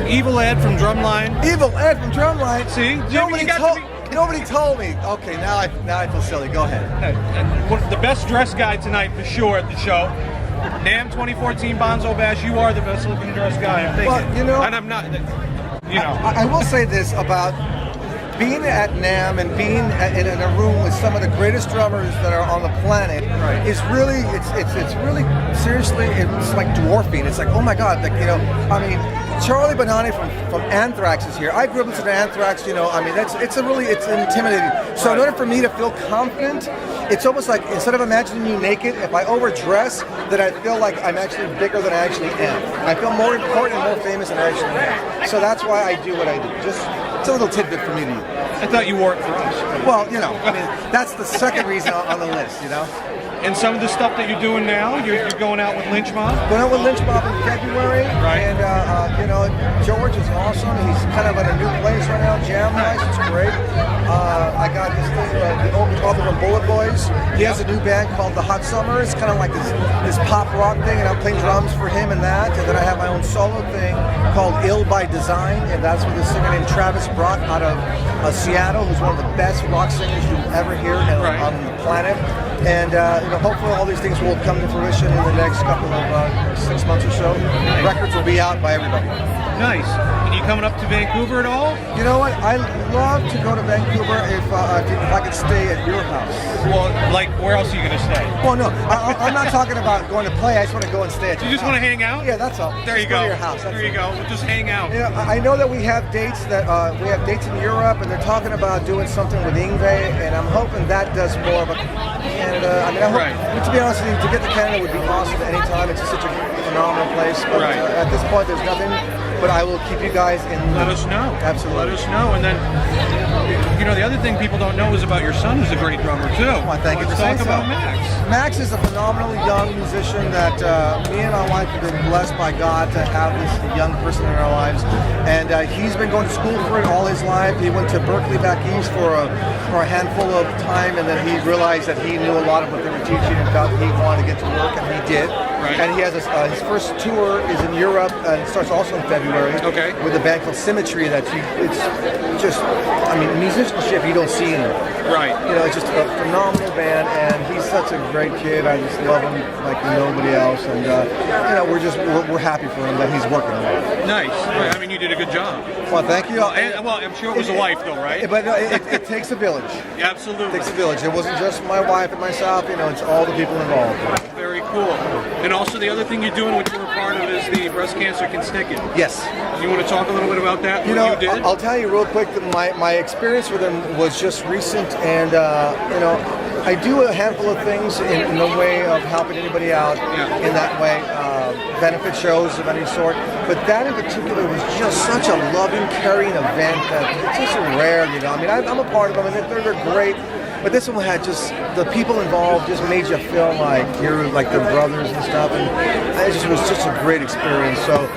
Evil Ed from Drumline. Evil Ed from Drumline. See, Jimmy, nobody told me. Okay, now I feel silly. Go ahead. And the best dressed guy tonight for sure at the show. N.A.M.M 2014 Bonzo Bash. You are the best looking dressed guy. I'm thinking. Well, you know, and I'm not. You know, I will say this about being at N.A.M.M and being in a room with some of the greatest drummers that are on the planet is really, it's really, seriously, it's like dwarfing. It's like, oh my God, like, you know, I mean, Charlie Benani from Anthrax is here. I grew up listening to Anthrax, you know, I mean, it's intimidating. So in order for me to feel confident, it's almost like, instead of imagining you naked, if I overdress, then I feel like I'm actually bigger than I actually am. I feel more important and more famous than I actually am. So that's why I do what I do. It's a little tidbit for me to use. I thought you worked for us. Well, you know, I mean, that's the second reason on the list, you know? And some of the stuff that you're doing now, you're going out with Lynch Mob? Going out with Lynch Mob in February. Right. And, you know, George is awesome. He's kind of at a new place right now, Jam Nice. It's great. I got this thing, the old album from Bullet Boys. He has a new band called The Hot Summer. It's kind of like this pop rock thing, and I'm playing drums for him and that. And then I have my own solo thing called Ill by Design, and that's with a singer named Travis Brock out of Seattle, who's one of the best rock singers you'll ever hear on the planet. And you know, hopefully all these things will come to fruition in the next couple of 6 months or so. Records will be out by everybody. Nice. And you coming up to Vancouver at all? You know what? I love to go to Vancouver if I could stay at your house. Well, like, where else are you going to stay? Well, no, I'm not talking about going to play. I just want to go and stay at your house. You just want to hang out? Yeah, that's all. There you go. go. To your house. There you go. We'll just hang out. You know, I know that we have dates in Europe, and they're talking about doing something with Yngwie, and I'm hoping that does more of a Canada. I mean, I hope, to be honest with you, to get to Canada would be awesome anytime. It's just such a phenomenal place. But at this point, there's nothing. But I will keep you guys in. Let us know. Absolutely. Let us know. And then, you know, the other thing people don't know is about your son, who's a great drummer too. Well, thank you for saying so. Let's talk about Max. Max is a phenomenally young musician that me and my wife have been blessed by God to have this young person in our lives. And he's been going to school for it all his life. He went to Berkeley back east for a handful of time, and then he realized that he knew a lot of what they were teaching and felt he wanted to get to work, and he did. Right. And he has his first tour is in Europe, and it starts also in February. Okay. With a band called Symmetry. It's just, I mean, musicianship you don't see anymore. Right. You know, it's just a phenomenal band, and he's such a great kid. I just love him like nobody else, and you know, we're happy for him that he's working on it. Nice. Right. I mean, you did a good job. Well, thank you. Well, I'm sure it was a wife, though, right? But it takes a village. Absolutely. It takes a village. It wasn't just my wife and myself. You know, it's all the people involved. Very cool. And also, the other thing you're doing, which you were part of, is the Breast Cancer Can Stick It. Yes. You want to talk a little bit about that? You know, you did? I'll tell you real quick that my experience with them was just recent, and you know, I do a handful of things in the way of helping anybody out in that way, benefit shows of any sort. But that in particular was just such a loving, caring event that it's just rare, you know. I mean, I'm a part of them, and they're great. But this one had just, the people involved just made you feel like you're like their brothers and stuff, and it was just a great experience. So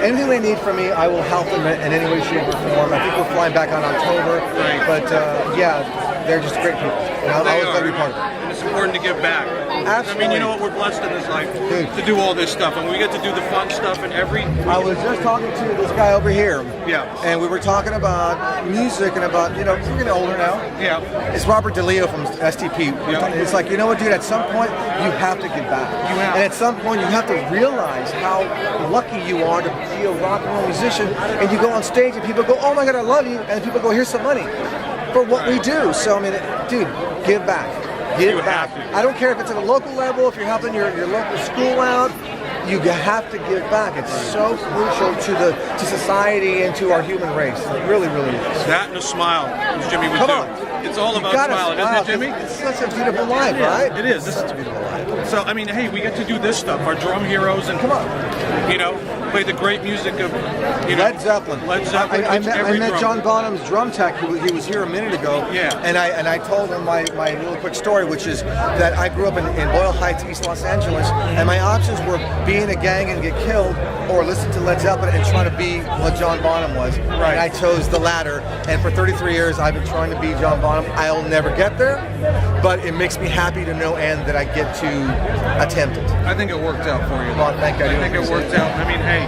anything they need from me, I will help them in any way, shape, or form. I think we're flying back on October, but yeah, they're just great people. And I was going to be part of it. And it's important to give back. Absolutely. I mean, you know what, we're blessed in this life to do all this stuff, and we get to do the fun stuff and I was just talking to this guy over here. Yeah. And we were talking about music and about, you know, we're getting older now. Yeah. It's Robert DeLeo from STP. It's like, you know what, dude, at some point, you have to give back. You have. And at some point, you have to realize how lucky you are to be a rock and roll musician, and you go on stage and people go, oh my God, I love you, and people go, here's some money for what we do. So, I mean, dude, give back. Give back. I don't care if it's at a local level, if you're helping your local school out, you have to give back. It's so crucial to society and to our human race. It really, really is. That and a smile, as Jimmy would Come do. on. It's all about smiling, isn't it, Jimmy? It's such a beautiful life, right? It is. It's such a beautiful life. So, I mean, hey, we get to do this stuff, our drum heroes, and come on, you know, play the great music of, you know, Led Zeppelin. I met John Bonham's drum tech. He was here a minute ago. Yeah. And I told him my little quick story, which is that I grew up in Boyle Heights, East Los Angeles, and my options were be in a gang and get killed, or listen to Led Zeppelin and try to be what John Bonham was. Right. And I chose the latter. And for 33 years, I've been trying to be John Bonham. I'll never get there, but it makes me happy to no end that I get to attempt it. I think it worked out for you. Well, thank you. I think it worked out. I mean, hey,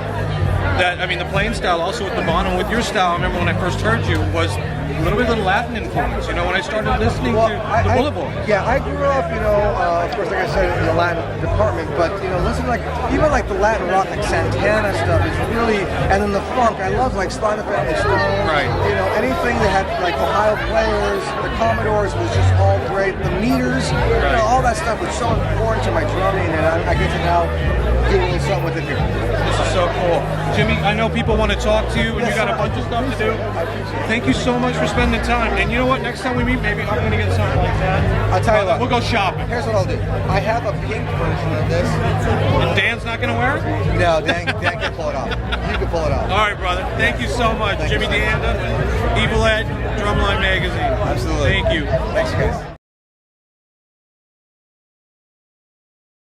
that, I mean, the playing style also with the Bonham, with your style, I remember when I first heard you, was a little bit of the Latin influence, you know, when I started listening to the Boulevard. Yeah, I grew up, you know, of course, like I said, in the Latin department, but, you know, listening like, even like the Latin rock, like Santana stuff is really, and then the funk, I love like Sly and the Family Stone. Right. You know, anything that had like Ohio Players, the Commodores was just all great. The meters, you know, all that stuff was so important to my drumming, and I get to now do a little something with it here. This is so cool. Jimmy, I know people want to talk to you, and you got a bunch of stuff to do. Thank you so much for spending time. And you know what? Next time we meet, maybe I'm going to get something like that. I'll tell you what. We'll go shopping. Here's what I'll do. I have a pink version of this. And Dan's not going to wear it? No, Dan can pull it off. You can pull it off. All right, brother. Thank you so much. Thank Jimmy you. D'Anda with Evil Ed, Drumline Magazine. Absolutely. Thank you. Thanks, guys.